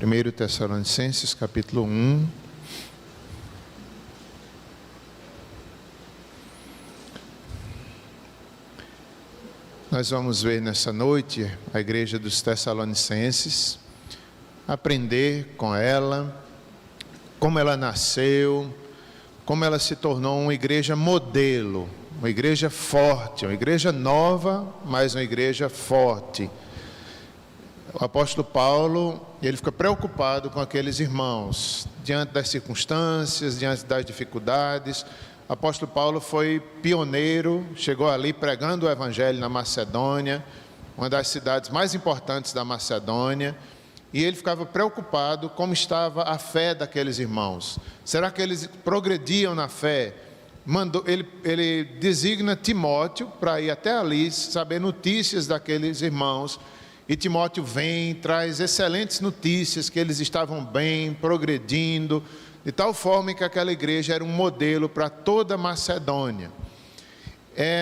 1 Tessalonicenses, capítulo 1. Nós vamos ver nessa noite a igreja dos Tessalonicenses, aprender com ela, como ela nasceu, como ela se tornou uma igreja modelo, uma igreja forte, uma igreja nova, mas uma igreja forte. O apóstolo Paulo, ele fica preocupado com aqueles irmãos, diante das circunstâncias, diante das dificuldades. O apóstolo Paulo foi pioneiro, chegou ali pregando o evangelho na Macedônia, uma das cidades mais importantes da Macedônia, e ele ficava preocupado como estava a fé daqueles irmãos. Será que eles progrediam na fé? Ele designa Timóteo para ir até ali, saber notícias daqueles irmãos. E Timóteo vem, traz excelentes notícias que eles estavam bem, progredindo, de tal forma que aquela igreja era um modelo para toda a Macedônia.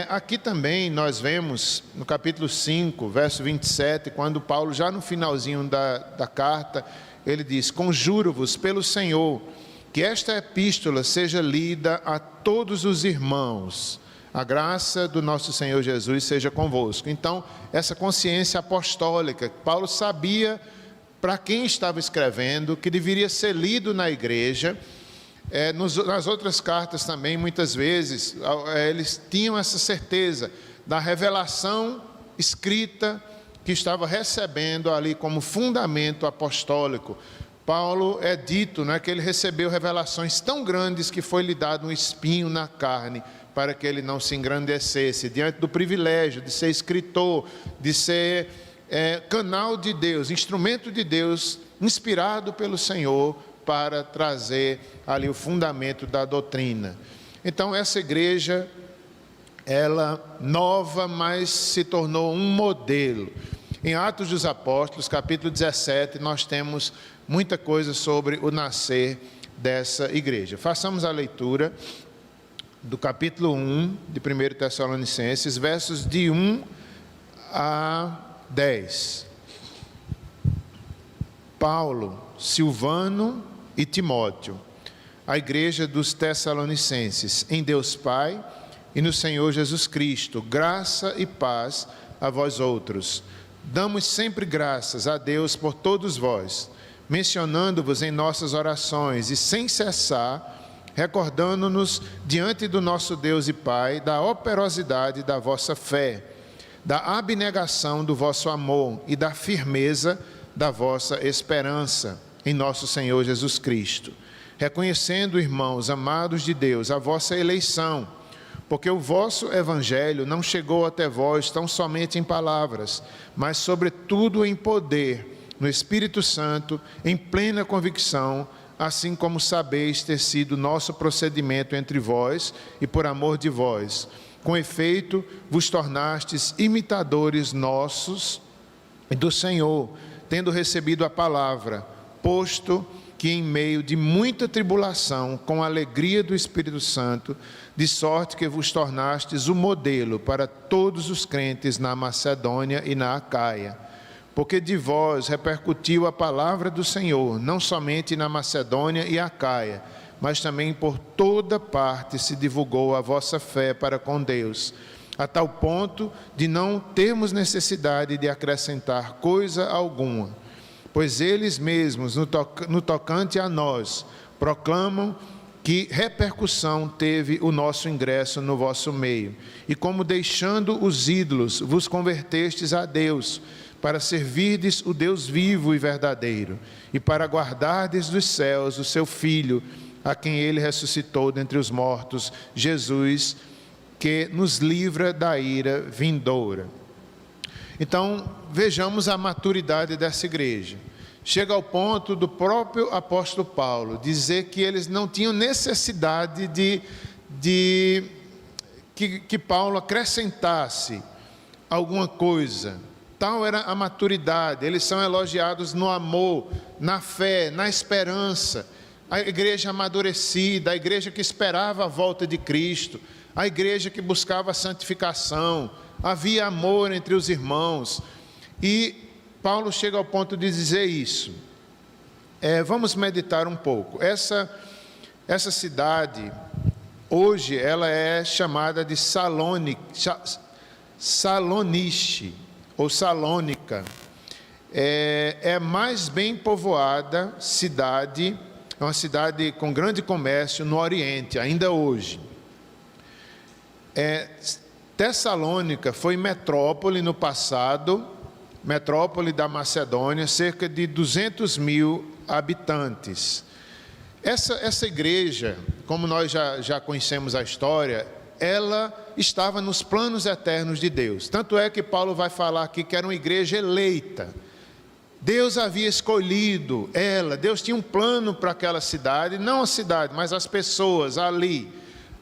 Aqui também nós vemos, no capítulo 5, verso 27, quando Paulo, já no finalzinho da carta, ele diz: conjuro-vos pelo Senhor, que esta epístola seja lida a todos os irmãos. A graça do nosso Senhor Jesus seja convosco. Então, essa consciência apostólica, Paulo sabia para quem estava escrevendo, que deveria ser lido na igreja. Nas outras cartas também, muitas vezes, eles tinham essa certeza da revelação escrita que estava recebendo ali como fundamento apostólico. Paulo é dito, que ele recebeu revelações tão grandes que foi-lhe dado um espinho na carne, para que ele não se engrandecesse, diante do privilégio de ser escritor, de ser canal de Deus, instrumento de Deus, inspirado pelo Senhor, para trazer ali o fundamento da doutrina. Então essa igreja, ela nova, mas se tornou um modelo. Em Atos dos Apóstolos, capítulo 17, nós temos muita coisa sobre o nascer dessa igreja. Façamos a leitura do capítulo 1 de 1 Tessalonicenses, versos de 1 a 10. Paulo, Silvano e Timóteo, a igreja dos Tessalonicenses, em Deus Pai e no Senhor Jesus Cristo, graça e paz a vós outros. Damos sempre graças a Deus por todos vós, mencionando-vos em nossas orações e sem cessar, recordando-nos diante do nosso Deus e Pai da operosidade da vossa fé, da abnegação do vosso amor e da firmeza da vossa esperança em nosso Senhor Jesus Cristo, reconhecendo, irmãos amados de Deus, a vossa eleição, porque o vosso evangelho não chegou até vós tão somente em palavras, mas sobretudo em poder, no Espírito Santo, em plena convicção, assim como sabeis ter sido nosso procedimento entre vós e por amor de vós. Com efeito, vos tornastes imitadores nossos e do Senhor, tendo recebido a palavra, posto que em meio de muita tribulação, com a alegria do Espírito Santo, de sorte que vos tornastes o modelo para todos os crentes na Macedônia e na Acaia. Porque de vós repercutiu a palavra do Senhor, não somente na Macedônia e Acaia, mas também por toda parte se divulgou a vossa fé para com Deus, a tal ponto de não termos necessidade de acrescentar coisa alguma, pois eles mesmos, no tocante a nós, proclamam que repercussão teve o nosso ingresso no vosso meio, e como deixando os ídolos, vos convertestes a Deus, para servirdes o Deus vivo e verdadeiro, e para guardardes dos céus o seu Filho, a quem ele ressuscitou dentre os mortos, Jesus, que nos livra da ira vindoura. Então, vejamos a maturidade dessa igreja. Chega ao ponto do próprio apóstolo Paulo dizer que eles não tinham necessidade que Paulo acrescentasse alguma coisa. Tal era a maturidade. Eles são elogiados no amor, na fé, na esperança. A igreja amadurecida, a igreja que esperava a volta de Cristo, a igreja que buscava a santificação, havia amor entre os irmãos. E Paulo chega ao ponto de dizer isso. Vamos meditar um pouco. Essa cidade, hoje, ela é chamada de Saloniche, ou Salônica. É a mais bem povoada cidade, é uma cidade com grande comércio no Oriente, ainda hoje. Tessalônica foi metrópole no passado, metrópole da Macedônia, cerca de 200 mil habitantes. Essa igreja, como nós já conhecemos a história, ela estava nos planos eternos de Deus. Tanto é que Paulo vai falar aqui que era uma igreja eleita. Deus havia escolhido ela, Deus tinha um plano para aquela cidade, não a cidade, mas as pessoas ali.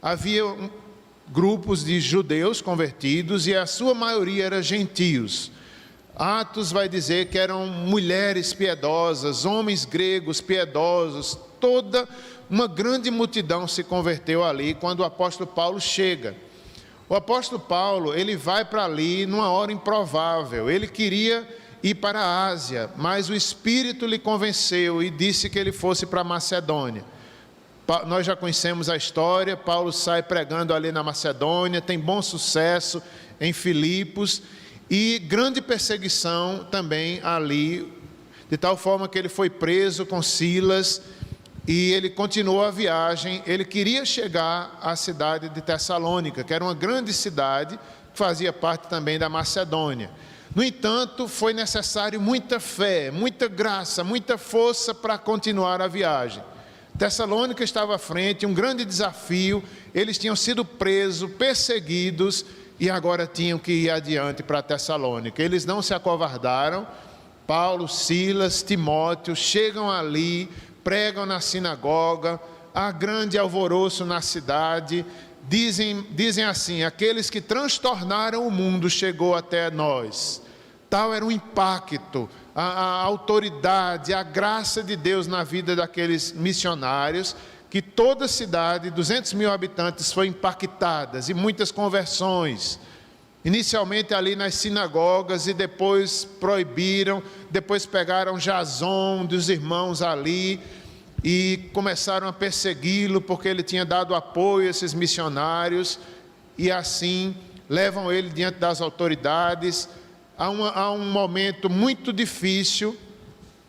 Havia grupos de judeus convertidos e a sua maioria era gentios. Atos vai dizer que eram mulheres piedosas, homens gregos piedosos, toda uma grande multidão se converteu ali quando o apóstolo Paulo chega. O apóstolo Paulo, ele vai para ali numa hora improvável, ele queria ir para a Ásia, mas o Espírito lhe convenceu e disse que ele fosse para a Macedônia. Nós já conhecemos a história, Paulo sai pregando ali na Macedônia, tem bom sucesso em Filipos, e grande perseguição também ali, de tal forma que ele foi preso com Silas e ele continuou a viagem. Ele queria chegar à cidade de Tessalônica, que era uma grande cidade, que fazia parte também da Macedônia. No entanto, foi necessário muita fé, muita graça, muita força para continuar a viagem. Tessalônica estava à frente, um grande desafio, eles tinham sido presos, perseguidos, e agora tinham que ir adiante para Tessalônica. Eles não se acovardaram. Paulo, Silas, Timóteo chegam ali, pregam na sinagoga, há grande alvoroço na cidade. Dizem assim: aqueles que transtornaram o mundo chegou até nós. Tal era o impacto, a autoridade, a graça de Deus na vida daqueles missionários, que toda a cidade, 200 mil habitantes, foi impactada, e muitas conversões. Inicialmente ali nas sinagogas, e depois proibiram, depois pegaram Jason dos irmãos ali, e começaram a persegui-lo, porque ele tinha dado apoio a esses missionários, e assim levam ele diante das autoridades. Há um momento muito difícil,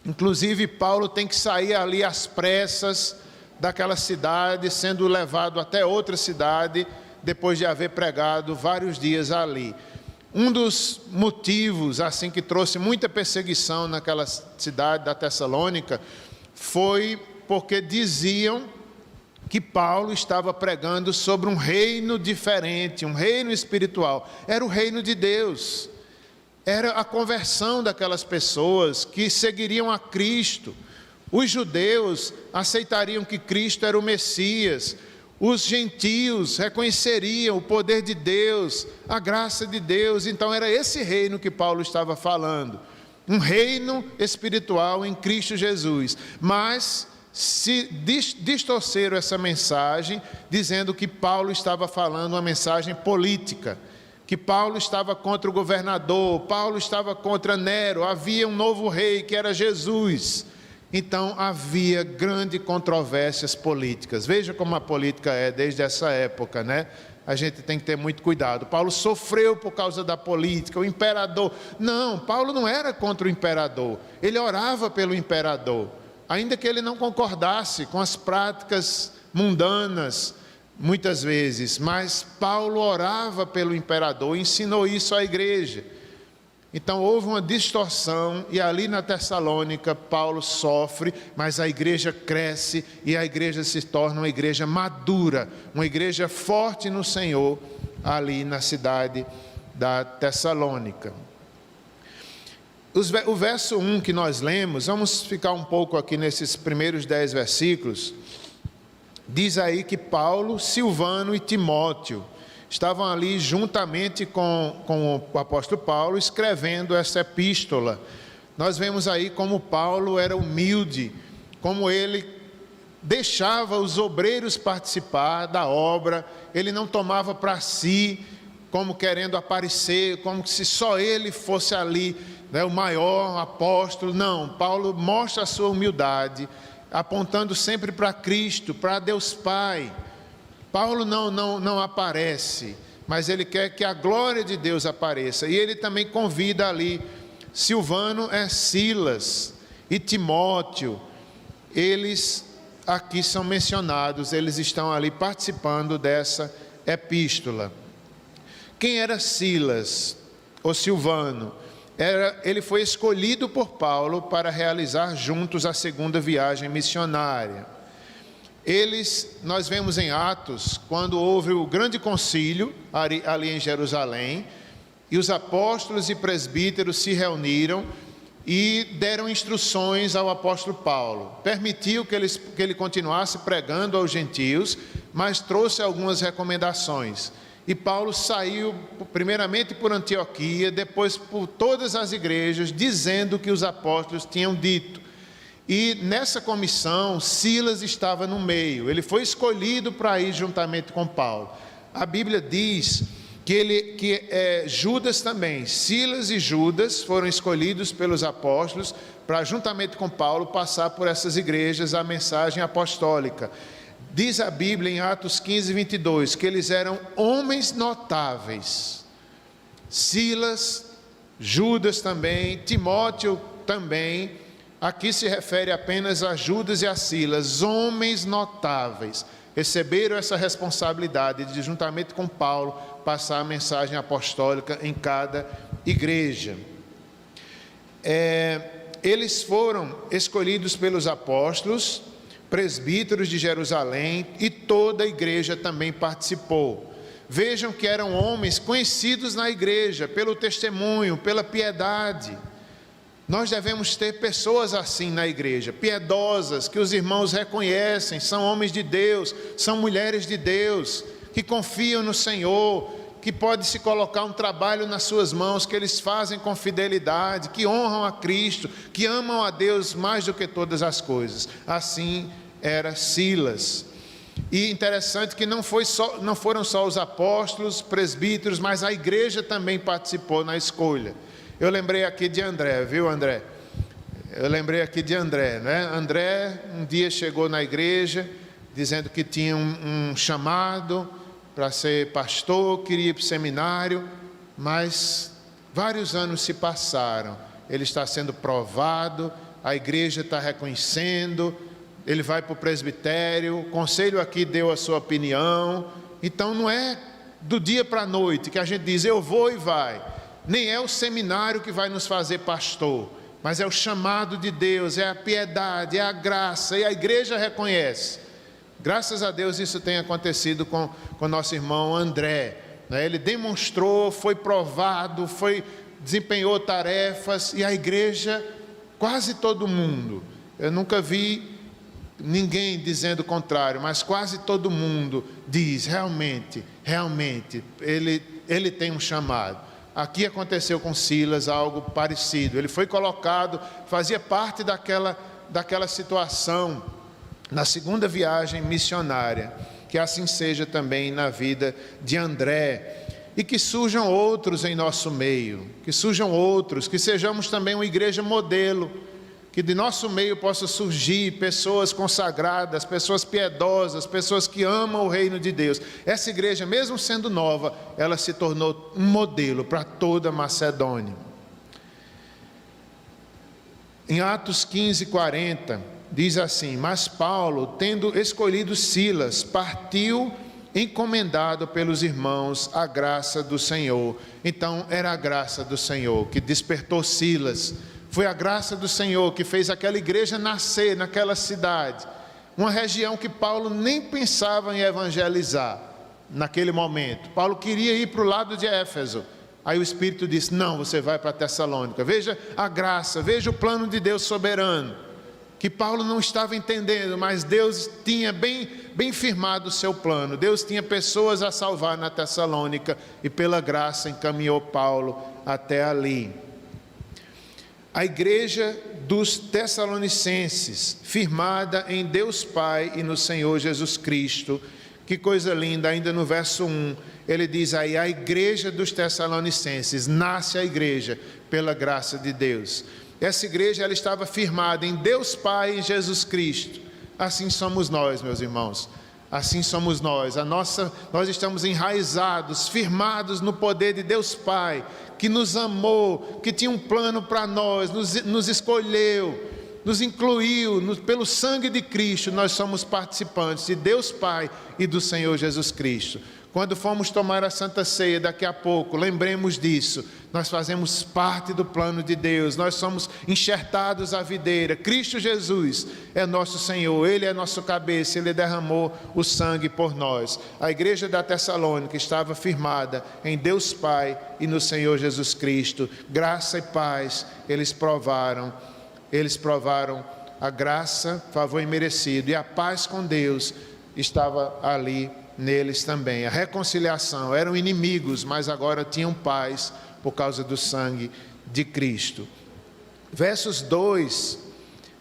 inclusive Paulo tem que sair ali às pressas daquela cidade, sendo levado até outra cidade, depois de haver pregado vários dias ali. Um dos motivos, assim, que trouxe muita perseguição naquela cidade da Tessalônica, foi porque diziam que Paulo estava pregando sobre um reino diferente, um reino espiritual. Era o reino de Deus, era a conversão daquelas pessoas que seguiriam a Cristo. Os judeus aceitariam que Cristo era o Messias, os gentios reconheceriam o poder de Deus, a graça de Deus. Então era esse reino que Paulo estava falando, um reino espiritual em Cristo Jesus. Mas se distorceram essa mensagem, dizendo que Paulo estava falando uma mensagem política, que Paulo estava contra o governador, Paulo estava contra Nero, havia um novo rei que era Jesus. Então havia grandes controvérsias políticas. Veja como a política é desde essa época, né? A gente tem que ter muito cuidado. Paulo sofreu por causa da política, o imperador. Não, Paulo não era contra o imperador, ele orava pelo imperador, ainda que ele não concordasse com as práticas mundanas, muitas vezes, mas Paulo orava pelo imperador, ensinou isso à igreja. Então houve uma distorção, e ali na Tessalônica Paulo sofre, mas a igreja cresce, e a igreja se torna uma igreja madura, uma igreja forte no Senhor, ali na cidade da Tessalônica. O verso 1 que nós lemos, vamos ficar um pouco aqui nesses primeiros 10 versículos, diz aí que Paulo, Silvano e Timóteo estavam ali juntamente com o apóstolo Paulo, escrevendo essa epístola. Nós vemos aí como Paulo era humilde, como ele deixava os obreiros participar da obra, ele não tomava para si, como querendo aparecer, como se só ele fosse ali né, o maior apóstolo. Não, Paulo mostra a sua humildade, apontando sempre para Cristo, para Deus Pai. Paulo não aparece, mas ele quer que a glória de Deus apareça. E ele também convida ali Silvano, Silas e Timóteo. Eles aqui são mencionados, eles estão ali participando dessa epístola. Quem era Silas ou Silvano? Ele foi escolhido por Paulo para realizar juntos a segunda viagem missionária. Nós vemos em Atos, quando houve o grande concílio ali em Jerusalém, e os apóstolos e presbíteros se reuniram e deram instruções ao apóstolo Paulo. Permitiu que ele continuasse pregando aos gentios, mas trouxe algumas recomendações. E Paulo saiu primeiramente por Antioquia, depois por todas as igrejas, dizendo o que os apóstolos tinham dito. E nessa comissão, Silas estava no meio. Ele foi escolhido para ir juntamente com Paulo. A Bíblia diz que Judas também, Silas e Judas foram escolhidos pelos apóstolos para, juntamente com Paulo, passar por essas igrejas a mensagem apostólica. Diz a Bíblia em Atos 15, 22, que eles eram homens notáveis. Silas, Judas também, Timóteo também. Aqui se refere apenas a Judas e a Silas, homens notáveis. Receberam essa responsabilidade de, juntamente com Paulo, passar a mensagem apostólica em cada igreja. Eles foram escolhidos pelos apóstolos, presbíteros de Jerusalém, e toda a igreja também participou. Vejam que eram homens conhecidos na igreja pelo testemunho, pela piedade. Nós devemos ter pessoas assim na igreja, piedosas, que os irmãos reconhecem, são homens de Deus, são mulheres de Deus, que confiam no Senhor, que pode se colocar um trabalho nas suas mãos, que eles fazem com fidelidade, que honram a Cristo, que amam a Deus mais do que todas as coisas. Assim era Silas. E interessante que não foram só os apóstolos, presbíteros, mas a igreja também participou na escolha. Eu lembrei aqui de André, viu, André? Eu lembrei aqui de André, né? André um dia chegou na igreja dizendo que tinha um chamado para ser pastor, queria ir para o seminário, mas vários anos se passaram. Ele está sendo provado, a igreja está reconhecendo, ele vai para o presbitério, o conselho aqui deu a sua opinião. Então não é do dia para a noite que a gente diz eu vou e vai. Nem é o seminário que vai nos fazer pastor, mas é o chamado de Deus, é a piedade, é a graça, e a igreja reconhece. Graças a Deus isso tem acontecido com nosso irmão André, né? Ele demonstrou, foi provado, desempenhou tarefas, e a igreja, quase todo mundo, eu nunca vi ninguém dizendo o contrário, mas quase todo mundo diz, realmente, ele tem um chamado. Aqui aconteceu com Silas algo parecido. Ele foi colocado, fazia parte daquela situação na segunda viagem missionária. Que assim seja também na vida de André. E que surjam outros em nosso meio. Que surjam outros, que sejamos também uma igreja modelo. Que de nosso meio possa surgir pessoas consagradas, pessoas piedosas, pessoas que amam o reino de Deus. Essa igreja, mesmo sendo nova, ela se tornou um modelo para toda a Macedônia. Em Atos 15, 40, diz assim: mas Paulo, tendo escolhido Silas, partiu encomendado pelos irmãos à graça do Senhor. Então era a graça do Senhor que despertou Silas. Foi a graça do Senhor que fez aquela igreja nascer naquela cidade, uma região que Paulo nem pensava em evangelizar naquele momento. Paulo queria ir para o lado de Éfeso, aí o Espírito disse, não, você vai para Tessalônica. Veja a graça, veja o plano de Deus soberano, que Paulo não estava entendendo, mas Deus tinha bem firmado o seu plano. Deus tinha pessoas a salvar na Tessalônica, e pela graça encaminhou Paulo até ali. A igreja dos Tessalonicenses, firmada em Deus Pai e no Senhor Jesus Cristo. Que coisa linda, ainda no verso 1, ele diz aí, a igreja dos Tessalonicenses, nasce a igreja, pela graça de Deus. Essa igreja, ela estava firmada em Deus Pai e Jesus Cristo. Assim somos nós, meus irmãos. Assim somos nós. Nós estamos enraizados, firmados no poder de Deus Pai, que nos amou, que tinha um plano para nós, nos escolheu, nos incluiu, pelo sangue de Cristo. Nós somos participantes de Deus Pai e do Senhor Jesus Cristo. Quando formos tomar a Santa Ceia daqui a pouco, lembremos disso. Nós fazemos parte do plano de Deus. Nós somos enxertados à videira. Cristo Jesus é nosso Senhor. Ele é nosso cabeça. Ele derramou o sangue por nós. A igreja da Tessalônica estava firmada em Deus Pai e no Senhor Jesus Cristo. Graça e paz eles provaram a graça, favor imerecido, e a paz com Deus estava ali neles também. A reconciliação, eram inimigos, mas agora tinham paz por causa do sangue de Cristo. Versos 2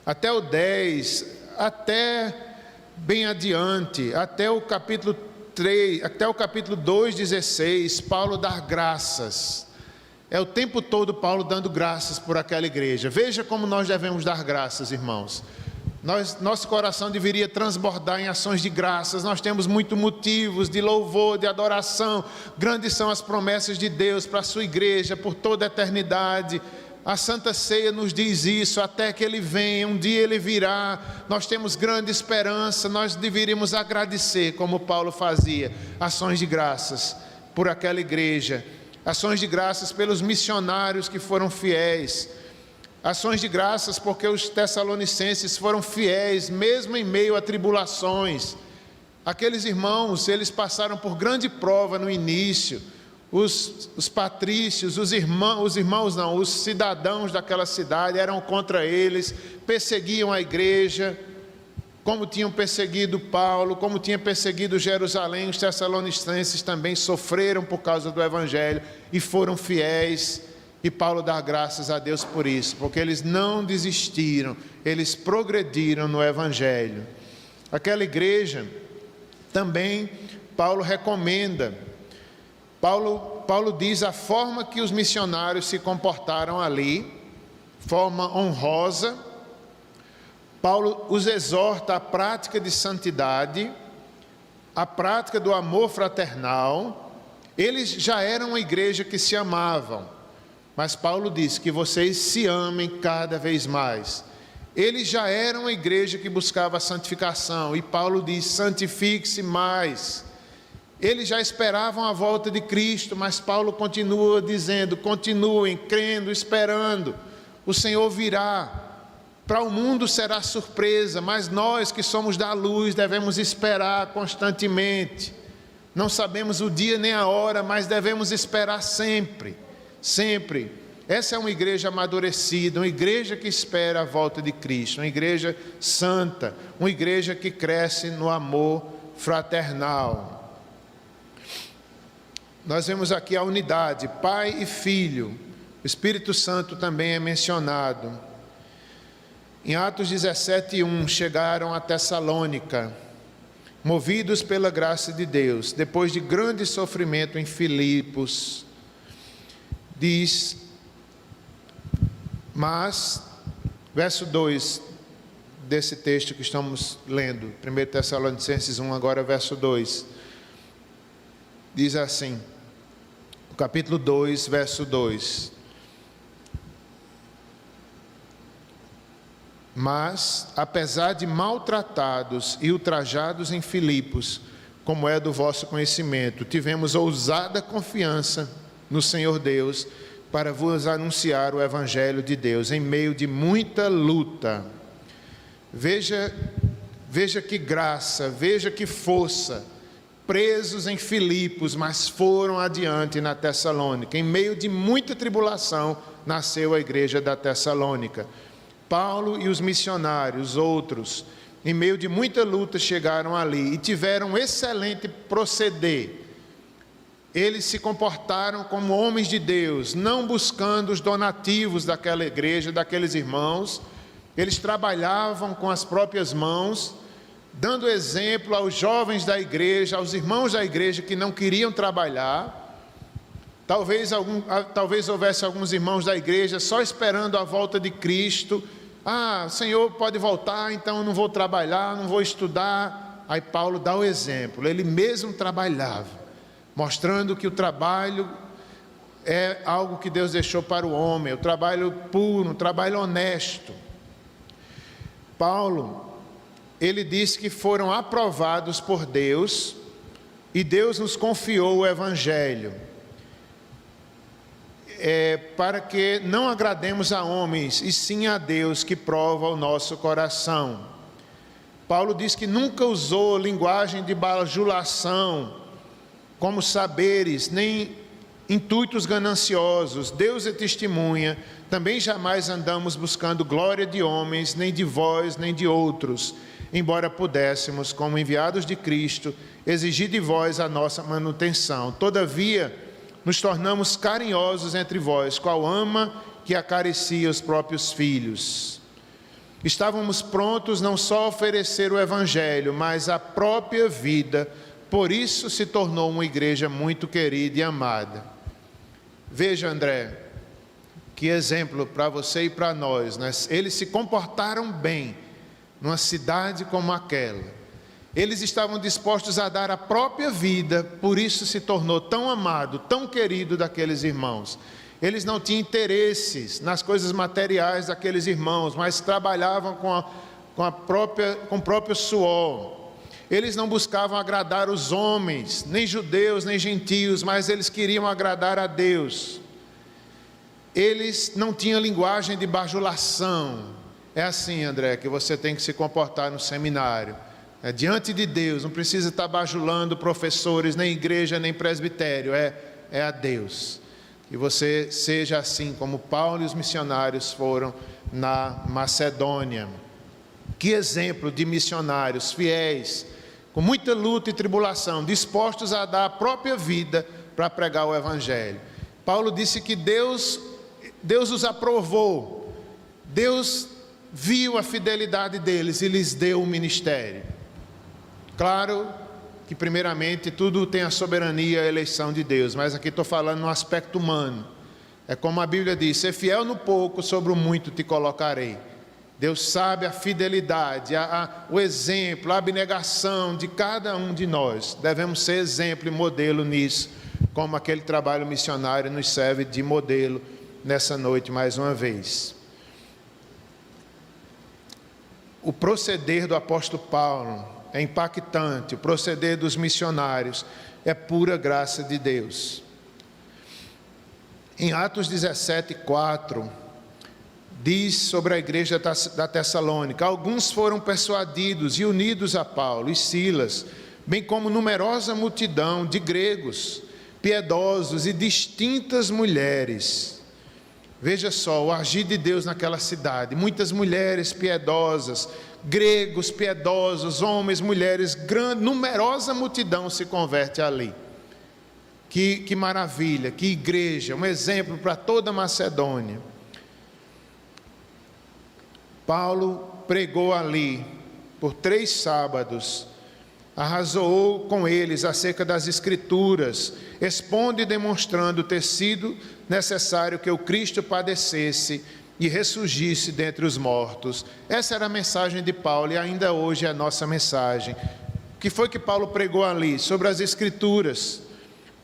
até o 10, até bem adiante, até o capítulo 3, até o capítulo 2:16, Paulo dá graças. É o tempo todo Paulo dando graças por aquela igreja. Veja como nós devemos dar graças, irmãos. Nosso coração deveria transbordar em ações de graças. Nós temos muitos motivos de louvor, de adoração. Grandes são as promessas de Deus para a sua igreja por toda a eternidade. A Santa Ceia nos diz isso, até que Ele venha, um dia Ele virá. Nós temos grande esperança. Nós deveríamos agradecer, como Paulo fazia, ações de graças por aquela igreja. Ações de graças pelos missionários que foram fiéis. Ações de graças porque os tessalonicenses foram fiéis, mesmo em meio a tribulações. Aqueles irmãos, eles passaram por grande prova no início. Os patrícios, os cidadãos daquela cidade eram contra eles, perseguiam a igreja, como tinham perseguido Paulo, como tinham perseguido Jerusalém. Os tessalonicenses também sofreram por causa do evangelho e foram fiéis. E Paulo dá graças a Deus por isso, porque eles não desistiram, eles progrediram no evangelho. Aquela igreja também Paulo recomenda. Paulo diz a forma que os missionários se comportaram ali, forma honrosa. Paulo os exorta à prática de santidade, à prática do amor fraternal. Eles já eram uma igreja que se amavam, mas Paulo diz que vocês se amem cada vez mais. Eles já eram uma igreja que buscava a santificação, e Paulo diz: santifique-se mais. Eles já esperavam a volta de Cristo, mas Paulo continua dizendo: continuem crendo, esperando. O Senhor virá. Para o mundo será surpresa, mas nós que somos da luz devemos esperar constantemente. Não sabemos o dia nem a hora, mas devemos esperar sempre. Sempre. Essa é uma igreja amadurecida, uma igreja que espera a volta de Cristo, uma igreja santa, uma igreja que cresce no amor fraternal. Nós vemos aqui a unidade, Pai e Filho. O Espírito Santo também é mencionado. Em Atos 17:1, chegaram a Tessalônica, movidos pela graça de Deus, depois de grande sofrimento em Filipos. Diz, mas, verso 2 desse texto que estamos lendo, 1 Tessalonicenses 1, agora verso 2, diz assim, capítulo 2, verso 2: mas, apesar de maltratados e ultrajados em Filipos, como é do vosso conhecimento, tivemos ousada confiança no Senhor Deus, para vos anunciar o Evangelho de Deus, em meio de muita luta. Veja que graça, veja que força. Presos em Filipos, mas foram adiante na Tessalônica. Em meio de muita tribulação, nasceu a igreja da Tessalônica. Paulo e os missionários, outros, em meio de muita luta, chegaram ali e tiveram um excelente proceder. Eles se comportaram como homens de Deus, não buscando os donativos daquela igreja, daqueles irmãos. Eles trabalhavam com as próprias mãos, dando exemplo aos jovens da igreja, aos irmãos da igreja que não queriam trabalhar. Talvez houvesse alguns irmãos da igreja só esperando a volta de Cristo. Ah, Senhor, pode voltar, então eu não vou trabalhar, não vou estudar. Aí Paulo dá o exemplo, ele mesmo trabalhava, mostrando que o trabalho é algo que Deus deixou para o homem, o trabalho puro, o trabalho honesto. Paulo, ele disse que foram aprovados por Deus e Deus nos confiou o Evangelho, para que não agrademos a homens, e sim a Deus que prova o nosso coração. Paulo diz que nunca usou linguagem de bajulação, como saberes, nem intuitos gananciosos. Deus é testemunha, também jamais andamos buscando glória de homens, nem de vós, nem de outros, embora pudéssemos, como enviados de Cristo, exigir de vós a nossa manutenção. Todavia, nos tornamos carinhosos entre vós, qual ama que acaricia os próprios filhos. Estávamos prontos não só a oferecer o Evangelho, mas a própria vida, por isso se tornou uma igreja muito querida e amada. Veja, André, que exemplo para você e para nós, né? Eles se comportaram bem numa cidade como aquela. Eles estavam dispostos a dar a própria vida, por isso se tornou tão amado, tão querido daqueles irmãos. Eles não tinham interesses nas coisas materiais daqueles irmãos, mas trabalhavam com o próprio suor. Eles não buscavam agradar os homens, nem judeus, nem gentios, mas eles queriam agradar a Deus. Eles não tinham linguagem de bajulação. É assim, André, que você tem que se comportar no seminário. Diante de Deus, não precisa estar bajulando professores, nem igreja, nem presbitério, é a Deus. Que você seja assim como Paulo e os missionários foram na Macedônia. Que exemplo de missionários fiéis, com muita luta e tribulação, dispostos a dar a própria vida para pregar o Evangelho. Paulo disse que Deus os aprovou, Deus viu a fidelidade deles e lhes deu o ministério. Claro que primeiramente tudo tem a soberania e a eleição de Deus, mas aqui estou falando no aspecto humano. É como a Bíblia diz: ser fiel no pouco, sobre o muito te colocarei. Deus sabe a fidelidade, o exemplo, a abnegação de cada um de nós. Devemos ser exemplo e modelo nisso, como aquele trabalho missionário nos serve de modelo nessa noite mais uma vez. O proceder do apóstolo Paulo é impactante, o proceder dos missionários é pura graça de Deus. Em Atos 17:4, diz sobre a igreja da Tessalônica: alguns foram persuadidos e unidos a Paulo e Silas, bem como numerosa multidão de gregos, piedosos e distintas mulheres. Veja só o agir de Deus naquela cidade, muitas mulheres piedosas, gregos piedosos, homens, mulheres, numerosa multidão se converte ali. Que maravilha, que igreja, um exemplo para toda a Macedônia. Paulo pregou ali por 3 sábados, arrazoou com eles acerca das Escrituras, expondo e demonstrando ter sido necessário que o Cristo padecesse e ressurgisse dentre os mortos. Essa era a mensagem de Paulo e ainda hoje é a nossa mensagem. O que foi que Paulo pregou ali? Sobre as Escrituras.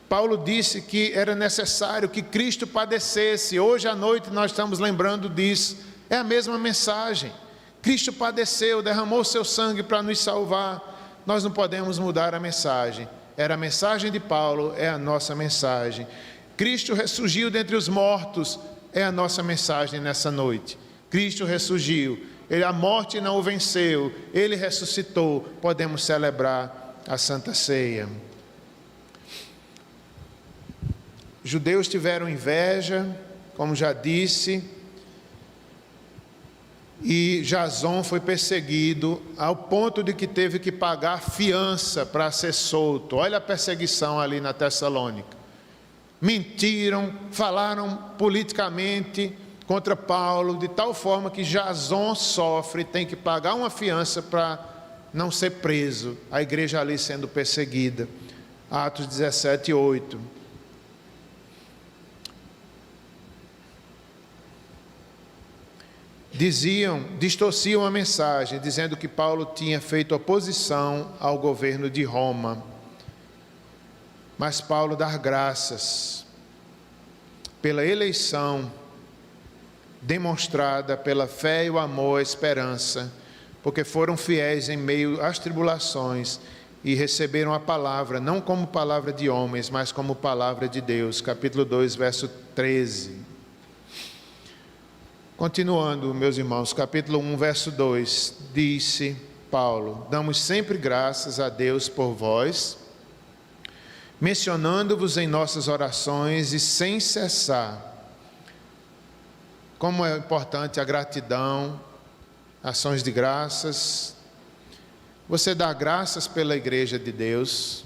Paulo disse que era necessário que Cristo padecesse. Hoje à noite nós estamos lembrando disso. É a mesma mensagem. Cristo padeceu, derramou seu sangue para nos salvar. Nós não podemos mudar a mensagem. Era a mensagem de Paulo, é a nossa mensagem. Cristo ressurgiu dentre os mortos, é a nossa mensagem nessa noite. Cristo ressurgiu, a morte não o venceu, Ele ressuscitou, podemos celebrar a Santa Ceia. Judeus tiveram inveja, como já disse, e Jason foi perseguido ao ponto de que teve que pagar fiança para ser solto. Olha a perseguição ali na Tessalônica. Mentiram, falaram politicamente contra Paulo, de tal forma que Jason sofre, tem que pagar uma fiança para não ser preso. A igreja ali sendo perseguida. Atos 17:8. distorciam a mensagem, dizendo que Paulo tinha feito oposição ao governo de Roma. Mas Paulo dá graças pela eleição demonstrada pela fé e o amor, a esperança, porque foram fiéis em meio às tribulações e receberam a palavra, não como palavra de homens, mas como palavra de Deus. Capítulo 2, verso 13. Continuando, meus irmãos, capítulo 1, verso 2, disse Paulo: damos sempre graças a Deus por vós, mencionando-vos em nossas orações e sem cessar. Como é importante a gratidão, ações de graças. Você dá graças pela igreja de Deus.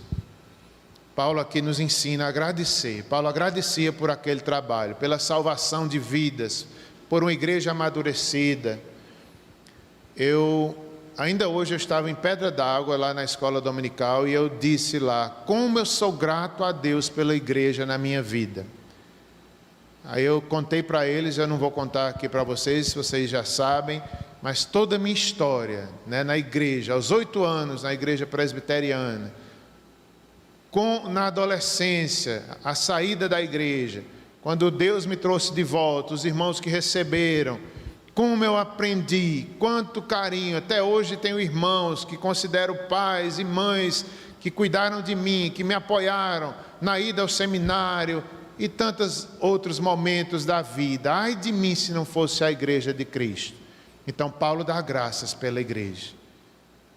Paulo aqui nos ensina a agradecer. Paulo agradecia por aquele trabalho, pela salvação de vidas, por uma igreja amadurecida. Ainda hoje eu estava em Pedra d'Água, lá na escola dominical, e eu disse lá: como eu sou grato a Deus pela igreja na minha vida. Aí eu contei para eles, eu não vou contar aqui para vocês, vocês já sabem, mas toda a minha história, na igreja, aos 8 anos, na igreja presbiteriana, na adolescência, a saída da igreja, quando Deus me trouxe de volta, os irmãos que receberam, como eu aprendi, quanto carinho. Até hoje tenho irmãos que considero pais e mães que cuidaram de mim, que me apoiaram na ida ao seminário e tantos outros momentos da vida. Ai de mim se não fosse a igreja de Cristo. Então Paulo dá graças pela igreja,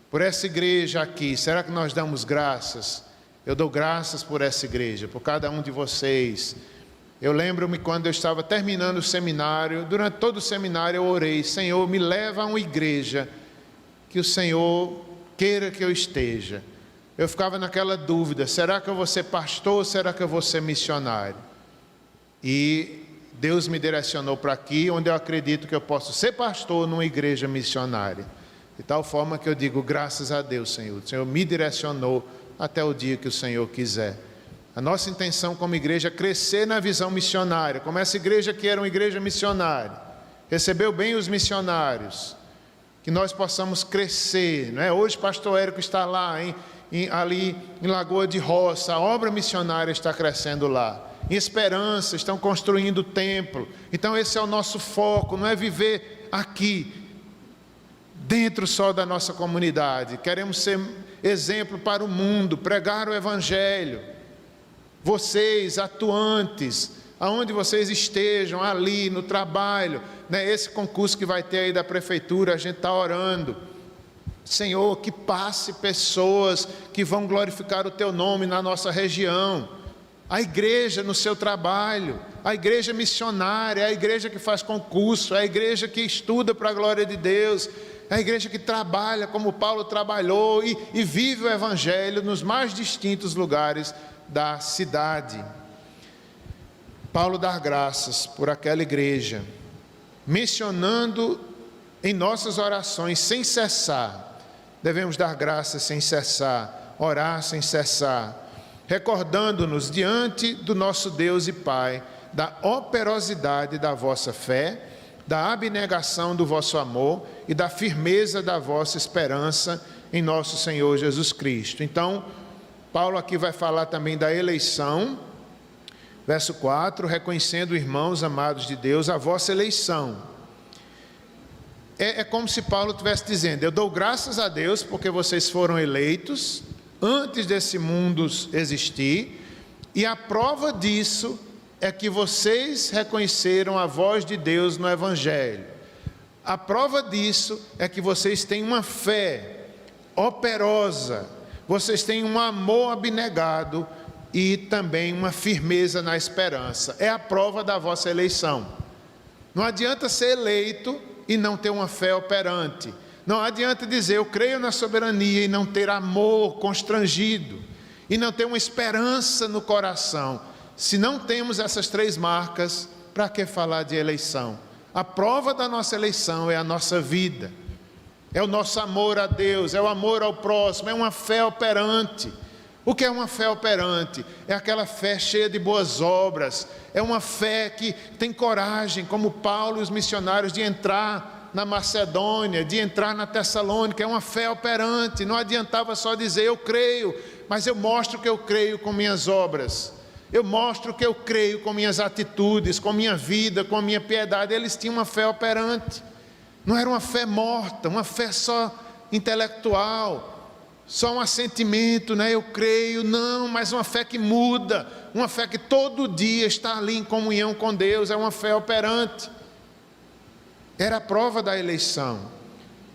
por essa igreja aqui. Será que nós damos graças? Eu dou graças por essa igreja, por cada um de vocês. Eu lembro-me quando eu estava terminando o seminário, durante todo o seminário eu orei: Senhor, me leva a uma igreja que o Senhor queira que eu esteja. Eu ficava naquela dúvida: será que eu vou ser pastor ou será que eu vou ser missionário? E Deus me direcionou para aqui, onde eu acredito que eu posso ser pastor numa igreja missionária. De tal forma que eu digo: graças a Deus, Senhor. O Senhor me direcionou até o dia que o Senhor quiser. A nossa intenção como igreja é crescer na visão missionária, como essa igreja que era uma igreja missionária, recebeu bem os missionários, que nós possamos crescer, não é? Hoje pastor Érico está lá, ali em Lagoa de Roça, a obra missionária está crescendo lá. Em Esperança estão construindo o templo. Então esse é o nosso foco, não é viver aqui, dentro só da nossa comunidade. Queremos ser exemplo para o mundo, pregar o Evangelho. Vocês, atuantes, aonde vocês estejam, ali no trabalho, esse concurso que vai ter aí da prefeitura, a gente está orando. Senhor, que passe pessoas que vão glorificar o Teu nome na nossa região. A igreja no seu trabalho, a igreja missionária, a igreja que faz concurso, a igreja que estuda para a glória de Deus, a igreja que trabalha como Paulo trabalhou e vive o Evangelho nos mais distintos lugares da cidade. Paulo dá graças por aquela igreja, mencionando em nossas orações sem cessar. Devemos dar graças sem cessar, orar sem cessar, recordando-nos diante do nosso Deus e Pai da operosidade da vossa fé, da abnegação do vosso amor e da firmeza da vossa esperança em nosso Senhor Jesus Cristo. Então, Paulo aqui vai falar também da eleição, verso 4, reconhecendo, irmãos amados de Deus, a vossa eleição. É como se Paulo estivesse dizendo: eu dou graças a Deus porque vocês foram eleitos antes desse mundo existir, e a prova disso é que vocês reconheceram a voz de Deus no Evangelho. A prova disso é que vocês têm uma fé operosa, vocês têm um amor abnegado e também uma firmeza na esperança. É a prova da vossa eleição. Não adianta ser eleito e não ter uma fé operante. Não adianta dizer eu creio na soberania e não ter amor constrangido, e não ter uma esperança no coração. Se não temos essas 3 marcas, para que falar de eleição? A prova da nossa eleição é a nossa vida, é o nosso amor a Deus, é o amor ao próximo, é uma fé operante. O que é uma fé operante? É aquela fé cheia de boas obras, é uma fé que tem coragem, como Paulo e os missionários, de entrar na Macedônia, de entrar na Tessalônica. É uma fé operante. Não adiantava só dizer eu creio, mas eu mostro que eu creio com minhas obras. Eu mostro que eu creio com minhas atitudes, com minha vida, com minha piedade. Eles tinham uma fé operante. Não era uma fé morta, uma fé só intelectual, só um assentimento, né? Eu creio, não, mas uma fé que muda, uma fé que todo dia está ali em comunhão com Deus, é uma fé operante. Era a prova da eleição.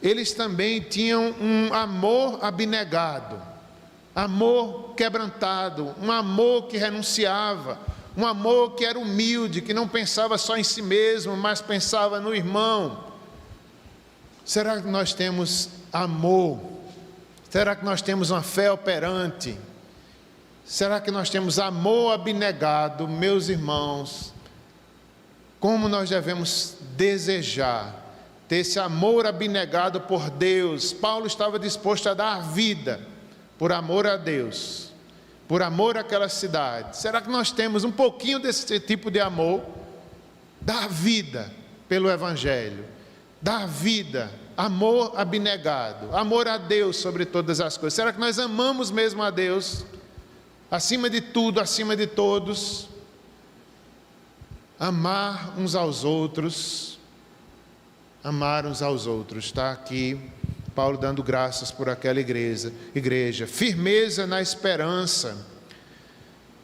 Eles também tinham um amor abnegado, amor quebrantado, um amor que renunciava, um amor que era humilde, que não pensava só em si mesmo, mas pensava no irmão. Será que nós temos amor? Será que nós temos uma fé operante? Será que nós temos amor abnegado, meus irmãos? Como nós devemos desejar ter esse amor abnegado por Deus? Paulo estava disposto a dar vida por amor a Deus, por amor àquela cidade. Será que nós temos um pouquinho desse tipo de amor? Dar vida pelo Evangelho, dar vida, amor abnegado, amor a Deus sobre todas as coisas. Será que nós amamos mesmo a Deus, acima de tudo, acima de todos? Amar uns aos outros, amar uns aos outros. Está aqui Paulo dando graças por aquela igreja. Firmeza na esperança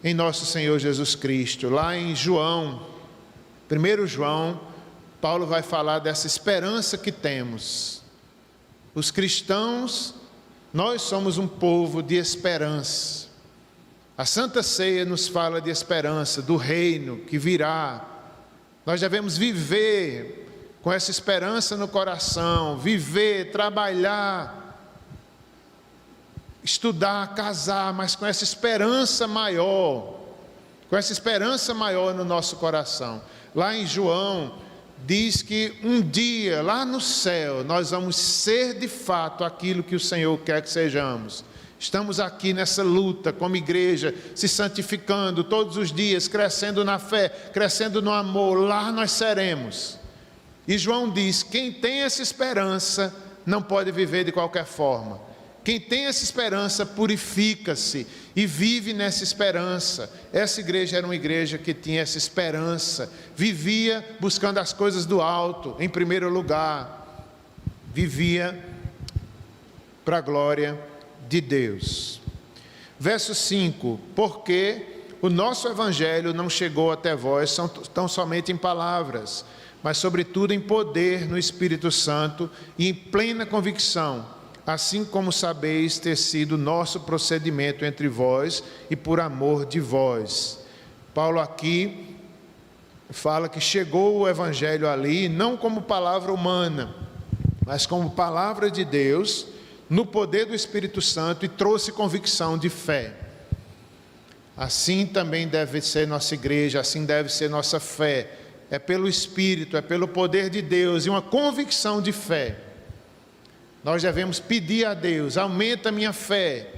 em nosso Senhor Jesus Cristo. Lá em João, 1 João, Paulo vai falar dessa esperança que temos. Os cristãos, nós somos um povo de esperança. A Santa Ceia nos fala de esperança, do reino que virá. Nós devemos viver com essa esperança no coração, viver, trabalhar, estudar, casar, mas com essa esperança maior, no nosso coração. Lá em João, diz que um dia, lá no céu, nós vamos ser de fato aquilo que o Senhor quer que sejamos. Estamos aqui nessa luta como igreja, se santificando todos os dias, crescendo na fé, crescendo no amor. Lá nós seremos. E João diz, quem tem essa esperança não pode viver de qualquer forma. Quem tem essa esperança purifica-se e vive nessa esperança. Essa igreja era uma igreja que tinha essa esperança, vivia buscando as coisas do alto, em primeiro lugar, vivia para a glória de Deus. Verso 5, porque o nosso evangelho não chegou até vós tão somente em palavras, mas sobretudo em poder no Espírito Santo e em plena convicção, assim como sabeis ter sido nosso procedimento entre vós e por amor de vós. Paulo aqui fala que chegou o evangelho ali, não como palavra humana, mas como palavra de Deus, no poder do Espírito Santo, e trouxe convicção de fé. Assim também deve ser nossa igreja, assim deve ser nossa fé. É pelo Espírito, é pelo poder de Deus e uma convicção de fé. Nós devemos pedir a Deus, aumenta a minha fé,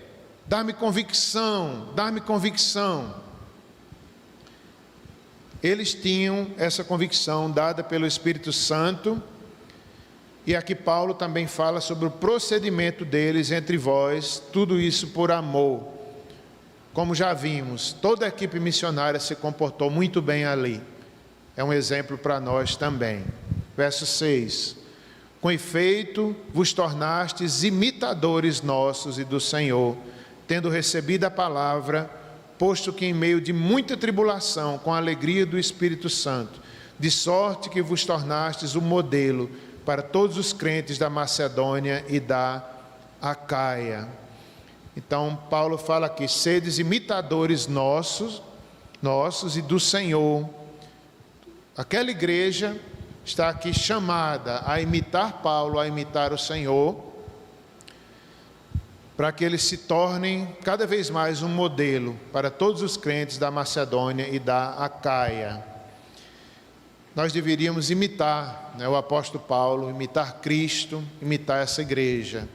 dá-me convicção, dá-me convicção. Eles tinham essa convicção dada pelo Espírito Santo, e aqui Paulo também fala sobre o procedimento deles entre vós, tudo isso por amor. Como já vimos, toda a equipe missionária se comportou muito bem ali. É um exemplo para nós também. Verso 6. Com efeito, vos tornastes imitadores nossos e do Senhor, tendo recebido a palavra, posto que em meio de muita tribulação, com a alegria do Espírito Santo, de sorte que vos tornastes o modelo para todos os crentes da Macedônia e da Acaia. Então, Paulo fala aqui, sedes imitadores nossos e do Senhor. Aquela igreja está aqui chamada a imitar Paulo, a imitar o Senhor, para que eles se tornem cada vez mais um modelo para todos os crentes da Macedônia e da Acaia. Nós deveríamos imitar, o apóstolo Paulo, imitar Cristo, imitar essa igreja.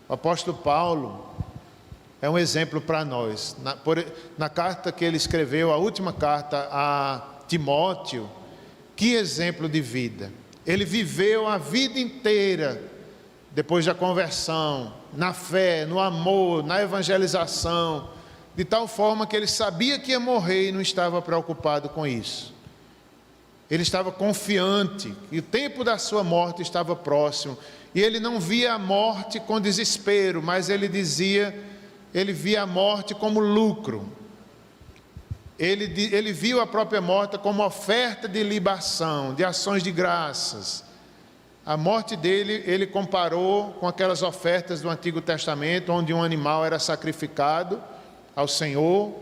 O apóstolo Paulo é um exemplo para nós. Na carta que ele escreveu, a última carta a Timóteo, que exemplo de vida. Ele viveu a vida inteira, depois da conversão, na fé, no amor, na evangelização, de tal forma que ele sabia que ia morrer e não estava preocupado com isso. Ele estava confiante que o tempo da sua morte estava próximo, e ele não via a morte com desespero, mas ele via a morte como lucro. Ele viu a própria morte como oferta de libação, de ações de graças. A morte dele, ele comparou com aquelas ofertas do Antigo Testamento, onde um animal era sacrificado ao Senhor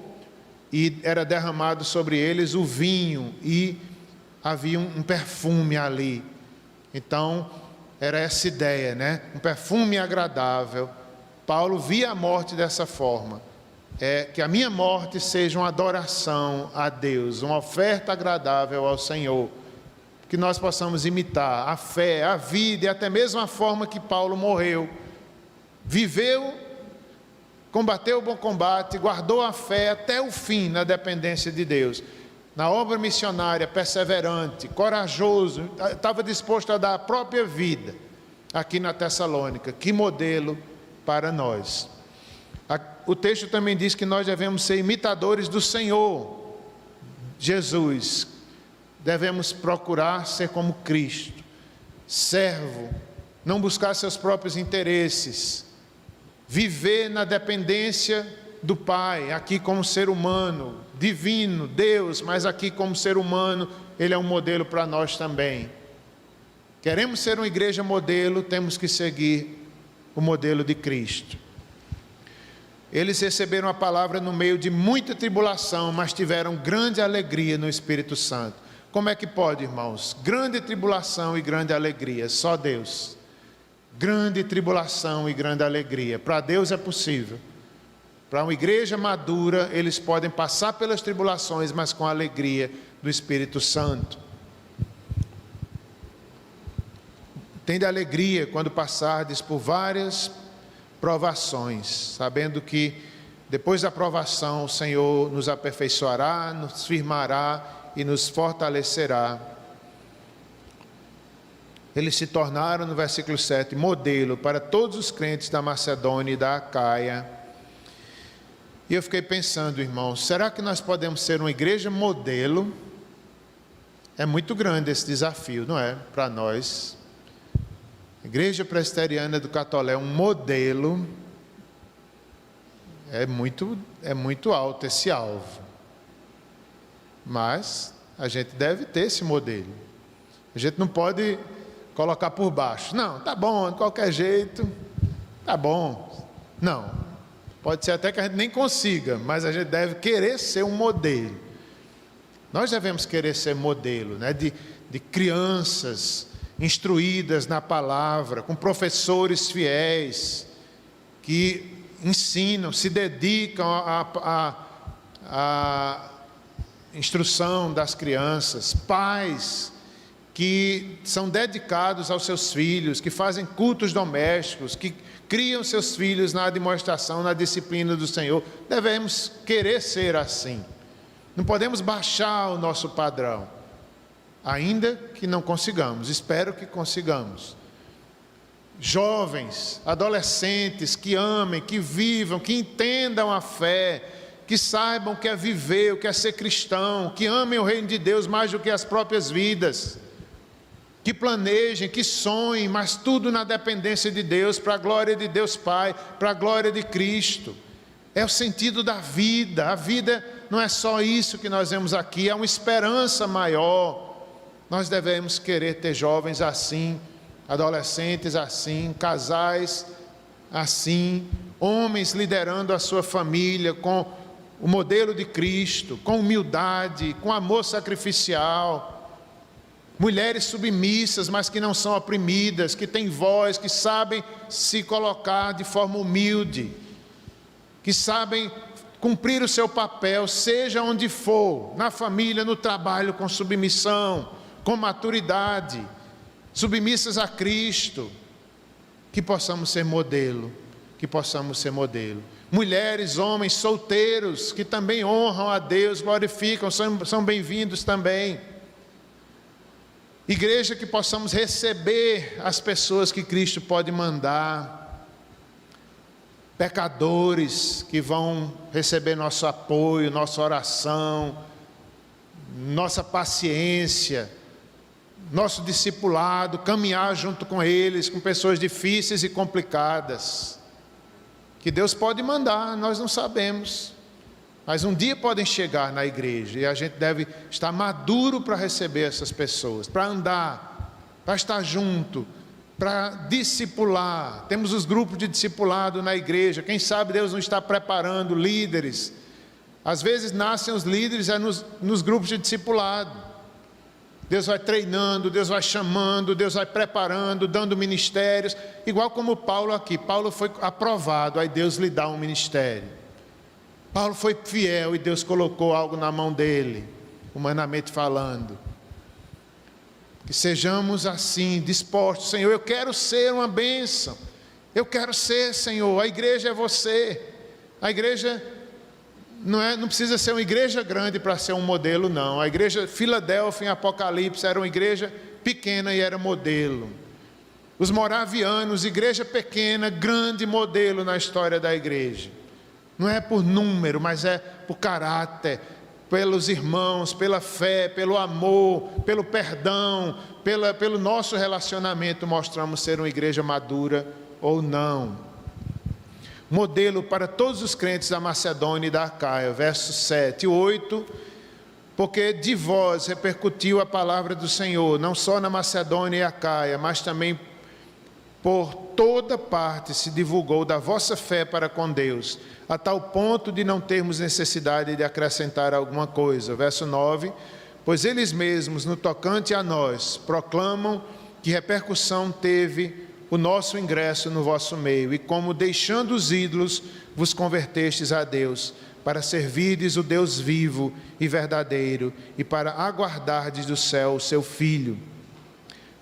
e era derramado sobre eles o vinho, e havia um perfume ali. Então, era essa ideia, né? Um perfume agradável. Paulo via a morte dessa forma. Que a minha morte seja uma adoração a Deus, uma oferta agradável ao Senhor, que nós possamos imitar a fé, a vida e até mesmo a forma que Paulo morreu. Viveu, combateu o bom combate, guardou a fé até o fim na dependência de Deus. Na obra missionária, perseverante, corajoso, estava disposto a dar a própria vida aqui na Tessalônica. Que modelo para nós! O texto também diz que nós devemos ser imitadores do Senhor Jesus. Devemos procurar ser como Cristo, servo, não buscar seus próprios interesses, viver na dependência do Pai, aqui como ser humano, divino, Deus, mas aqui como ser humano, Ele é um modelo para nós também. Queremos ser uma igreja modelo, temos que seguir o modelo de Cristo. Eles receberam a palavra no meio de muita tribulação, mas tiveram grande alegria no Espírito Santo. Como é que pode, irmãos? Grande tribulação e grande alegria, só Deus. Grande tribulação e grande alegria. Para Deus é possível. Para uma igreja madura, eles podem passar pelas tribulações, mas com a alegria do Espírito Santo. Tende alegria quando passardes por várias provações, sabendo que depois da provação o Senhor nos aperfeiçoará, nos firmará e nos fortalecerá. Eles se tornaram, no versículo 7, modelo para todos os crentes da Macedônia e da Acaia. E eu fiquei pensando, irmãos, será que nós podemos ser uma igreja modelo? É muito grande esse desafio, não é? Para nós. A Igreja Presbiteriana do Catolé é um modelo. É muito alto esse alvo. Mas a gente deve ter esse modelo. A gente não pode colocar por baixo. Não, tá bom, de qualquer jeito, tá bom. Não, pode ser até que a gente nem consiga, mas a gente deve querer ser um modelo. Nós devemos querer ser modelo, né? De crianças instruídas na palavra, com professores fiéis, que ensinam, se dedicam à instrução das crianças, pais que são dedicados aos seus filhos, que fazem cultos domésticos, que criam seus filhos na demonstração, na disciplina do Senhor. Devemos querer ser assim. Não podemos baixar o nosso padrão, ainda que não consigamos. Espero que consigamos. Jovens, adolescentes que amem, que vivam, que entendam a fé, que saibam o que é viver, o que é ser cristão, que amem o reino de Deus mais do que as próprias vidas, que planejem, que sonhem, mas tudo na dependência de Deus, para a glória de Deus Pai, para a glória de Cristo. É o sentido da vida. A vida não é só isso que nós vemos aqui, é uma esperança maior. Nós devemos querer ter jovens assim, adolescentes assim, casais assim, homens liderando a sua família com o modelo de Cristo, com humildade, com amor sacrificial. Mulheres submissas, mas que não são oprimidas, que têm voz, que sabem se colocar de forma humilde, que sabem cumprir o seu papel, seja onde for, na família, no trabalho, com submissão, com maturidade, submissas a Cristo. Que possamos ser modelo, que possamos ser modelo. Mulheres, homens solteiros, que também honram a Deus, glorificam, são bem-vindos também. Igreja que possamos receber as pessoas que Cristo pode mandar, pecadores que vão receber nosso apoio, nossa oração, nossa paciência, nosso discipulado, caminhar junto com eles, com pessoas difíceis e complicadas, que Deus pode mandar, nós não sabemos, mas um dia podem chegar na igreja, e a gente deve estar maduro para receber essas pessoas, para andar, para estar junto, para discipular. Temos os grupos de discipulado na igreja, quem sabe Deus não está preparando líderes. Às vezes nascem os líderes nos grupos de discipulado. Deus vai treinando, Deus vai chamando, Deus vai preparando, dando ministérios, igual como Paulo aqui. Paulo foi aprovado, aí Deus lhe dá um ministério. Paulo foi fiel e Deus colocou algo na mão dele, humanamente falando. Que sejamos assim, dispostos. Senhor, eu quero ser uma bênção. Eu quero ser, Senhor, a igreja é você. A igreja não precisa ser uma igreja grande para ser um modelo, não. A igreja Filadélfia em Apocalipse era uma igreja pequena e era modelo. Os moravianos, igreja pequena, grande modelo na história da igreja. Não é por número, mas é por caráter, pelos irmãos, pela fé, pelo amor, pelo perdão, pelo nosso relacionamento, mostramos ser uma igreja madura ou não. Modelo para todos os crentes da Macedônia e da Acaia, versos 7 e 8, porque de vós repercutiu a palavra do Senhor, não só na Macedônia e Acaia, mas também por toda parte se divulgou da vossa fé para com Deus, a tal ponto de não termos necessidade de acrescentar alguma coisa. Verso 9, pois eles mesmos, no tocante a nós, proclamam que repercussão teve o nosso ingresso no vosso meio, e como deixando os ídolos, vos convertestes a Deus, para servirdes o Deus vivo e verdadeiro, e para aguardardes do céu o seu Filho,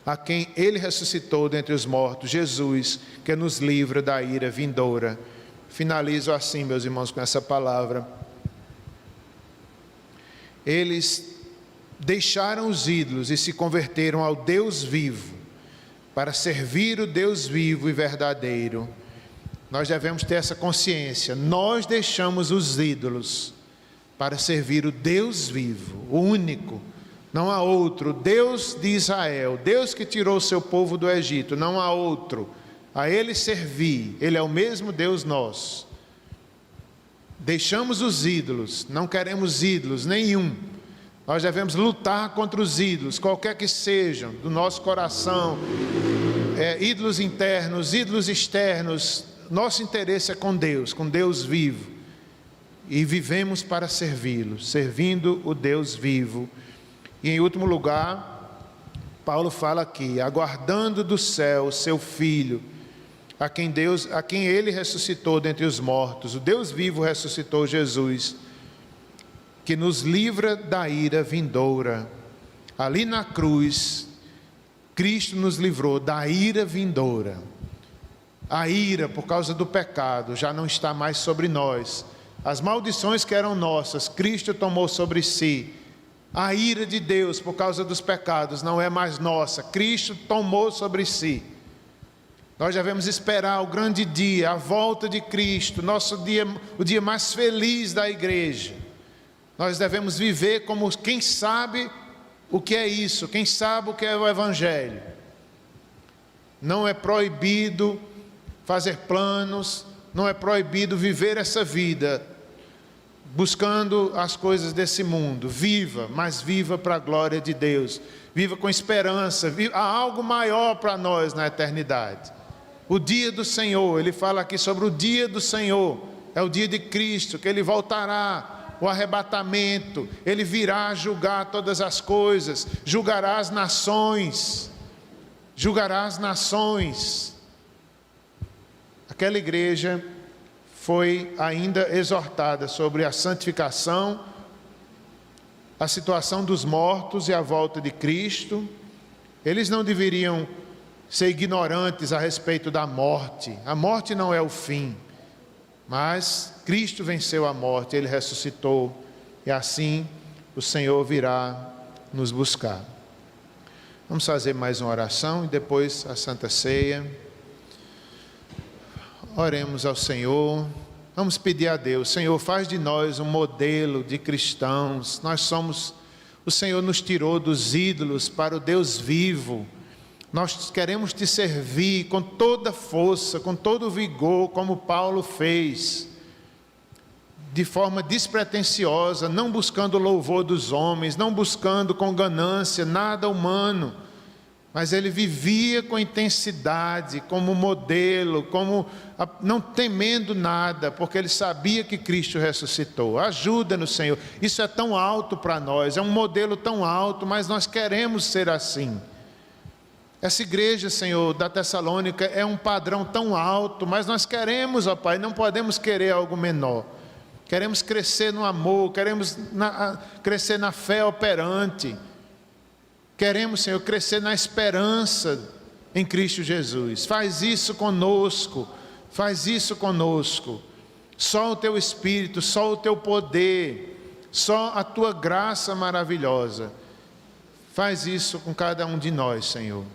a quem Ele ressuscitou dentre os mortos, Jesus, que nos livra da ira vindoura. Finalizo assim, meus irmãos, com essa palavra. Eles deixaram os ídolos e se converteram ao Deus vivo, para servir o Deus vivo e verdadeiro. Nós devemos ter essa consciência. Nós deixamos os ídolos para servir o Deus vivo, o único. Não há outro, Deus de Israel, Deus que tirou o seu povo do Egito, não há outro. A Ele servir, Ele é o mesmo Deus nosso. Deixamos os ídolos, não queremos ídolos nenhum. Nós devemos lutar contra os ídolos, qualquer que sejam, do nosso coração, ídolos internos, ídolos externos. Nosso interesse é com Deus vivo. E vivemos para servi-lo, servindo o Deus vivo. E em último lugar, Paulo fala aqui, aguardando do céu o seu Filho, a quem Ele ressuscitou dentre os mortos, o Deus vivo ressuscitou Jesus, que nos livra da ira vindoura. Ali na cruz, Cristo nos livrou da ira vindoura. A ira por causa do pecado já não está mais sobre nós. As maldições que eram nossas, Cristo tomou sobre si. A ira de Deus por causa dos pecados não é mais nossa, Cristo tomou sobre si. Nós devemos esperar o grande dia, a volta de Cristo, o dia mais feliz da igreja. Nós devemos viver como quem sabe o que é isso, quem sabe o que é o Evangelho. Não é proibido fazer planos, não é proibido viver essa vida buscando as coisas desse mundo. Viva, mas viva para a glória de Deus. Viva com esperança. Há algo maior para nós na eternidade. O dia do Senhor, ele fala aqui sobre o dia do Senhor. É o dia de Cristo, que Ele voltará, o arrebatamento. Ele virá julgar todas as coisas. Julgará as nações. Julgará as nações. Aquela igreja foi ainda exortada sobre a santificação, a situação dos mortos e a volta de Cristo. Eles não deveriam ser ignorantes a respeito da morte. A morte não é o fim, mas Cristo venceu a morte, Ele ressuscitou, e assim o Senhor virá nos buscar. Vamos fazer mais uma oração e depois a Santa Ceia. Oremos ao Senhor. Vamos pedir a Deus: Senhor, faz de nós um modelo de cristãos. O Senhor nos tirou dos ídolos para o Deus vivo. Nós queremos te servir com toda força, com todo vigor, como Paulo fez, de forma despretensiosa, não buscando o louvor dos homens, não buscando com ganância nada humano, mas ele vivia com intensidade, como modelo, não temendo nada, porque ele sabia que Cristo ressuscitou. Ajuda-nos, Senhor. Isso é tão alto para nós, é um modelo tão alto, mas nós queremos ser assim. Essa igreja, Senhor, da Tessalônica é um padrão tão alto, mas nós queremos, ó Pai, não podemos querer algo menor. Queremos crescer no amor, queremos crescer na fé operante. Queremos, Senhor, crescer na esperança em Cristo Jesus. Faz isso conosco, faz isso conosco. Só o Teu Espírito, só o Teu poder, só a Tua graça maravilhosa. Faz isso com cada um de nós, Senhor.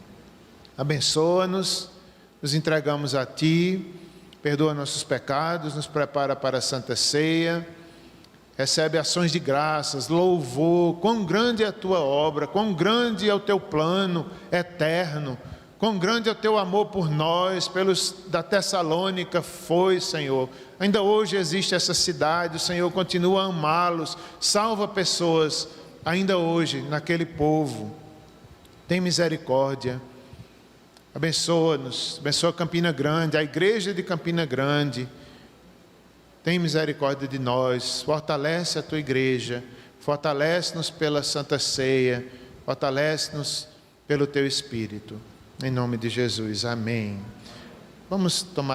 Abençoa-nos, nos entregamos a Ti, perdoa nossos pecados, nos prepara para a Santa Ceia, recebe ações de graças, louvor. Quão grande é a Tua obra, quão grande é o Teu plano eterno, quão grande é o Teu amor por nós, pelos da Tessalônica foi, Senhor. Ainda hoje existe essa cidade, o Senhor continua a amá-los, salva pessoas, ainda hoje, naquele povo. Tem misericórdia. Abençoa-nos, abençoa Campina Grande, a igreja de Campina Grande. Tem misericórdia de nós, fortalece a Tua igreja, fortalece-nos pela Santa Ceia, fortalece-nos pelo Teu Espírito. Em nome de Jesus, amém. Vamos tomar